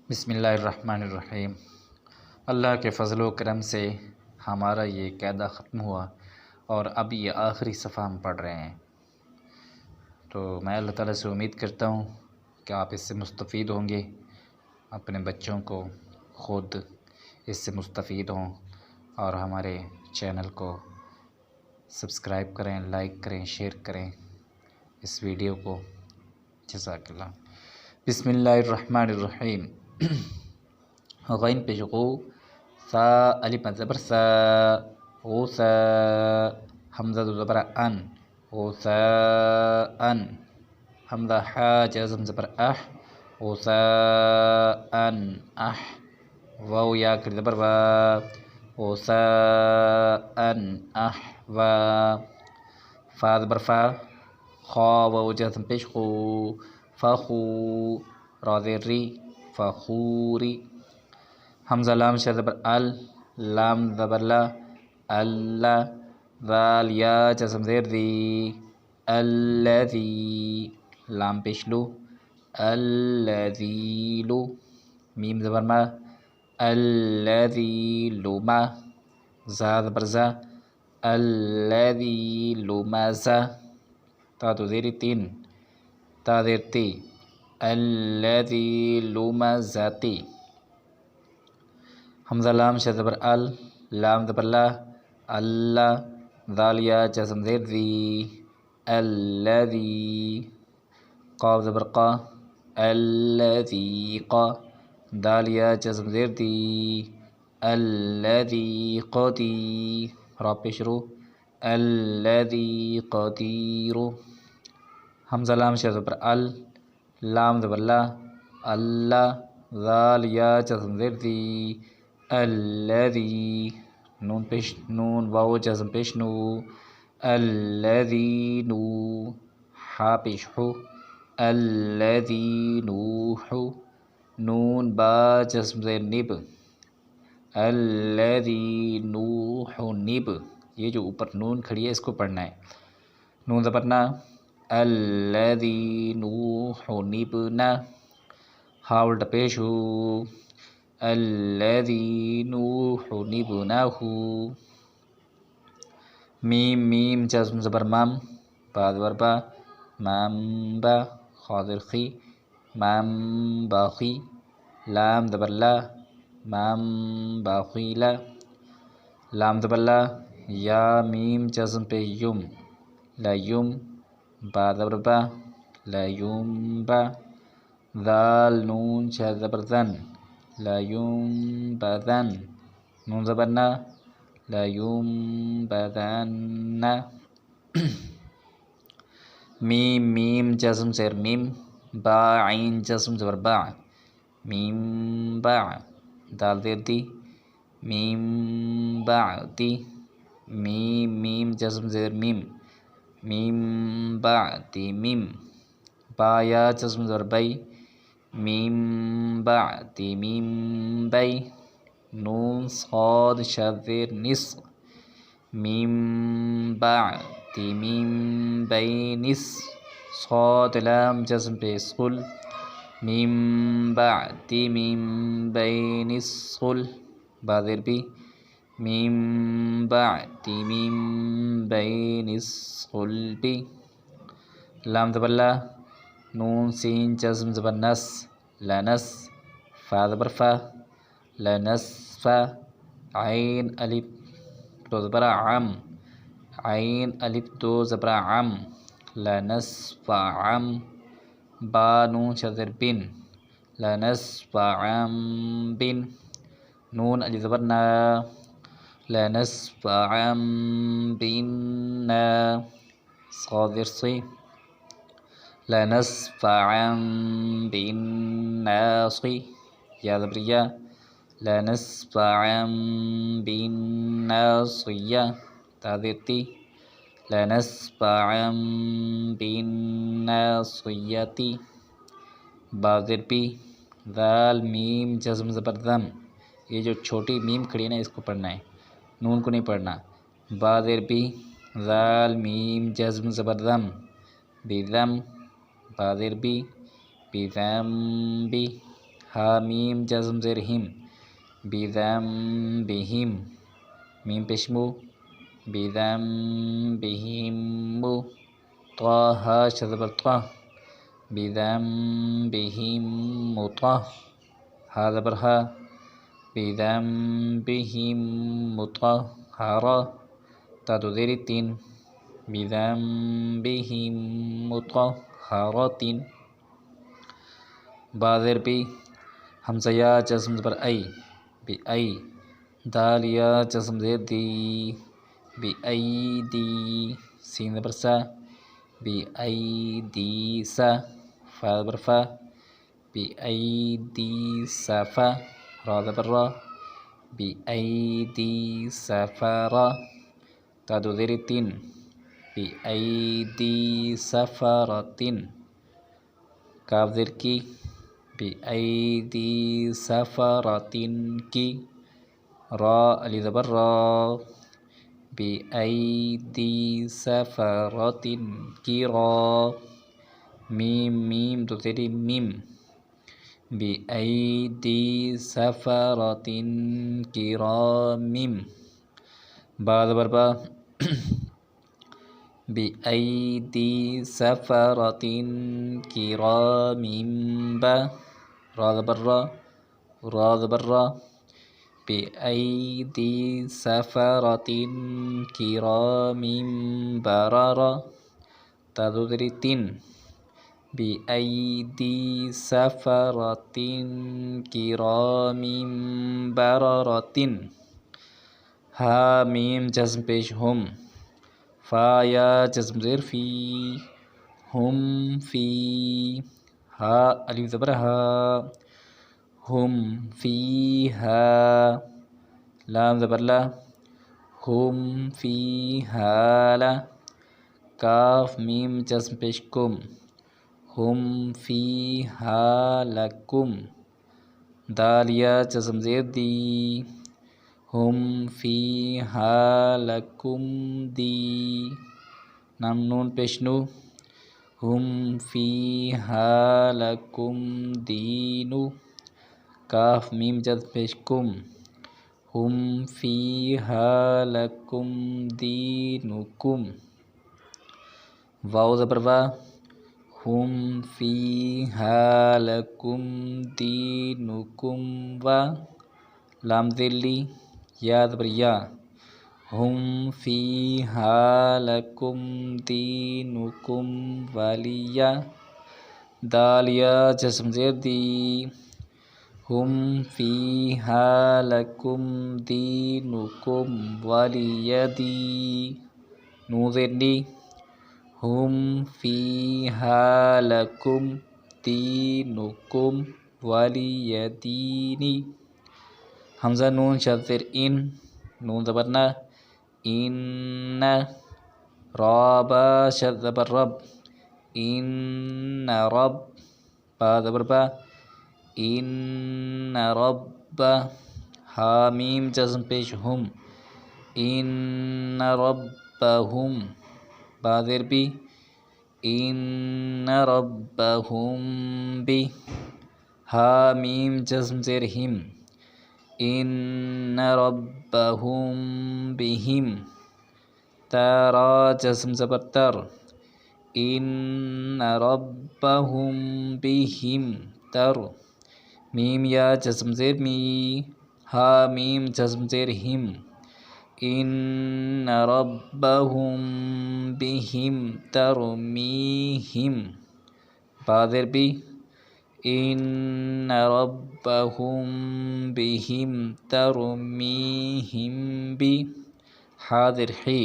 बिस्मिल्लाहिर्रहमानिर्रहीम। अल्लाह के फ़ज़ल व करम से हमारा ये क़ायदा ख़त्म हुआ और अब ये आखिरी सफ़ा हम पढ़ रहे हैं। तो मैं अल्लाह ताला से उम्मीद करता हूँ कि आप इससे मुस्तफ़ीद होंगे, अपने बच्चों को ख़ुद इससे मुस्तफ़ीद हों और हमारे चैनल को सब्सक्राइब करें, लाइक करें, शेयर करें इस वीडियो को। जज़ाकल्लाह। बिस्मिल्लाहिर्रहमानिर्रहीम। गैन पेश गो, सा अलिफ मद ज़बर सा, ओ सा, हमज़ा ज़बर अन, ओ सा अन, हमज़ा हा जज़म ज़बर अह, ओ सा अन अह, वाव या कर ज़बर वा, ओ सा अन अह वा, फा ज़बर फा, खा वाव जज़म पेश खू, फ़खू, रा ज़ेर री, फ़खूरी, हमज़ा लाम शा ज़बर अल, लाम ज़बर ला, अल्ला, ज़ाल या जज़म ज़ेर दी, अल्लज़ी, लाम पेश लू, अल्लज़ीलु, मीम ज़बर मा, अल्लज़ीलुमा, ज़ा ज़बर ज़ा, अल्लज़ीलुमज़ा, ता तो ज़ेर तीन, ता ज़ेर ती, अल्लज़ीलुमज़ती, हमज़ा लाम शा ज़बर अल, लाम ज़बर ला, अल्ला, ज़ाल या जज़म ज़ेर ज़ी, अल्लज़ी, क़ाफ ज़बर क़ा, अल्लज़ीक़ा, दाल या जज़म ज़ेर दी, अल्लज़ीक़दी, रा पेश रू, अल्लज़ीक़दीरु, हमज़ा लाम शा ज़बर अल, लाम ज़बर ला, अल्ला, ज़ाल या जज़म ज़ेर दी, अल्लज़ी, नून वाव जज़म पेश नू, अल्लज़ीनू, हा पेश हू, अल्लज़ीनूहु, नून बा जज़म ज़ेर निब, अल्लज़ीनूहुनिब, ये जो ऊपर नून खड़ी है इसको पढ़ना है। नून ज़बर ना, अल्लज़ीनूहुनिबना, हा उल्टा पेश हू, अल्लज़ीनूहुनिबनाहु, मीम मीम जज़म ज़बर मम, बा ज़बर बा, मम बा, खा ज़ेर खी, मम बाखी, लाम ज़बर ला, मम बाखीला, लाम ज़बर ला, या मीम जज़म पे युम, लयुम, बा ज़बर बा, लयुम बा, ज़ाल नून शा ज़बर ज़न, लयुम बज़न, नून ज़बर ना, लयुम बज़न्ना, मीम मीम जज़म ज़ेर मीम, बा आइन जज़म ज़बर बा, मीम बा, दाल ज़ेर दी, मीम बाती, मीम मीम जज़म ज़ेर मीम, मीम बाती मीम, बा या जज़म ज़बर बई, मीम बाती मीम बई, नून साद शा ज़ेर निस, मीम बाती मीम बई निस, साद लाम जज़म पे स्कुल, मीम बाती मीम बई निस्कुल, बा ज़ेर बी, मीम बाती मीम बई निस्कुल बी, लाम ज़बर ला, नून सीन जज़म ज़बर नस, लनस, फा ज़बर फा, लनसफ़ा, आइन अलिफ दो ज़बर आम, आइन अलिफ दो ज़बर आम, लनसफ़अम, बा नून शा ज़ेर बिन, लनसफ़अम बिन, नून अलिफ ज़बर ना, लनसफ़अम बिन्ना, सा ज़ेर सी, लनसफ़अम बिन्नासी, या ज़बर या, लनसफ़अम बिन्नासिया, ता ज़ेर ती, लनसफ़अम बिन्नासियती, बा ज़ेर बी, ज़ाल मीम जज़म ज़बर ज़म, ये जो छोटी मीम खड़ी है ना इसको पढ़ना है, नून को नहीं पढ़ना। बा ज़ेर बी, ज़ाल मीम जज़म ज़बर ज़म, बिज़म, बा ज़ेर बी, बिज़म बी, हा मीम जज़म ज़ेर हिम बिज़म्बिहिम मीम पेशमु बिज़म्बिहिम ता शज़ बर ता बिज़म्बिहिम ता हा ज़बर हा बिज़म्बिहिम मुतहहरा ता दो ज़ेर तीन बिज़म्बिहिम मुतहहरतिन बा ज़ेर बी हमज़ा या जज़म ज़बर आई बिअई दाल या जज़म ज़ेर दी बिअईदी सीन ज़बर सा बिअईदी सा फा ज़बर फा बिअईदी सफा रा ज़बर रा बिअईदी सफरा ता दो ज़ेर तीन बिअईदी सफरतिन काफ ज़ेर की बिअईदी सफरतिन की रा अली ज़बर रा बिअईदी सफरतिन की रा मीम मीम दो ज़ेर मीम बिअईदी सफरतिन किरामिम बा ज़बर बा बिअईदी सफरतिन किरामिम बा रा ज़बर रा बिअईदी सफरतिन किरामिम बरारा ता दो ज़ेर तीन बिअईदी सफरतिन किरामिम बरारतिन हा मीम जज़म पेश हम फा या जज़म ज़ेर फी हम फी हा अलिफ ज़बर हा हम फी हा लाम ज़बर ला हम फी हाला काफ मीम जज़म पेश कुम हम फी हालकुम दाल या जज़म ज़ेर दी हम फी हालकुम दी नाम नून पेशनु हम फी हालकुम दीनु काफ मीम जज़म पेश कुम हम फी हालकुम दीनुकुम वाव ज़बर वा हम फी हालकुम दीनुकुम वा लाम ज़ेली या ज़बर या हम फी हालकुम दीनुकुम वालिया दाल या जज़म ज़ेर दी हम फी हालकुम दीनुकुम वालियदी नू ज़ेर नी हम फी हालकुम दीनुकुम वालियदीनी हमज़ा नून शज़्ज़ेर इन नून ज़बर ना इन राबा शज़ ज़बर रब इन रब बा ज़बर बा इन रब हा मीम जज़म पेश हम इन रब्बहुम बा ज़ेर बी इन रब्बहुम बी हा मीम जज़म ज़ेर हिम इन रब्बहुम बिहिम तारा जज़म ज़बर तर इन रब्बहुम बिहिम तर मीम या जज़म ज़ेर मी हा मीम जज़म ज़ेर हिम इन रब्बहुम बिहिम तरमीहिम बा ज़ेर बी इन रब्बहुम बिहिम तरमीहिम बी हाज़िर ही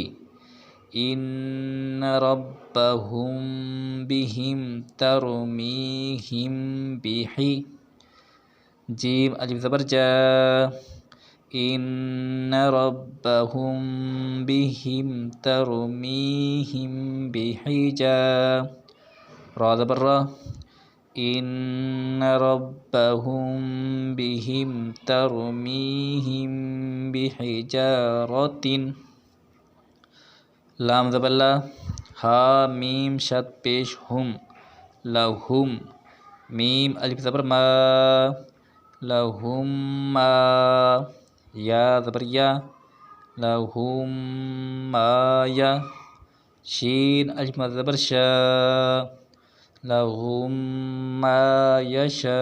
इन रब्बहुम बिहिम तरमीहिम बिही जीम अलिफ ज़बर जा इन रब्बहुम बिहिम तरमीहिम बिहिजा रा ज़बर रा इन रब्बहुम बिहिम तरमीहिम बिहिजारतिन लाम ज़बर ला हा मीम शद पेश हम लहुम मीम अलिफ ज़बर मा लहुम मा, या ज़बर या, लहुम मा या, शीन अलिफ मद ज़बर शा, लहुम मा यशा,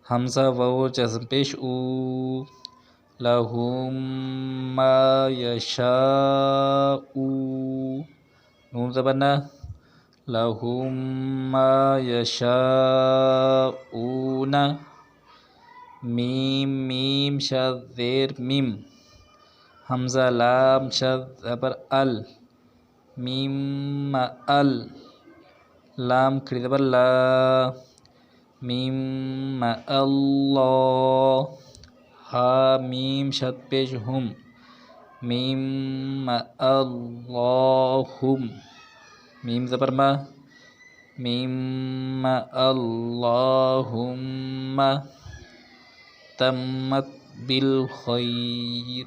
हमज़ा वाव जज़म पेश ऊ, लहुम मा यशाऊ, नून ज़बर ना, लहुम मा यशाऊना, मीम मीम शद ज़ेर मिम, हमज़ा लाम शद ज़बर अल, मीम अल, लाम खड़ी ज़बर ला, मीम अल्लाह, हा मीम शद पेश हुम, मीम अल्लाहुम, मीम ज़बर मा, मीम अल्लाहुम्मा, तम्मत बिल खैर।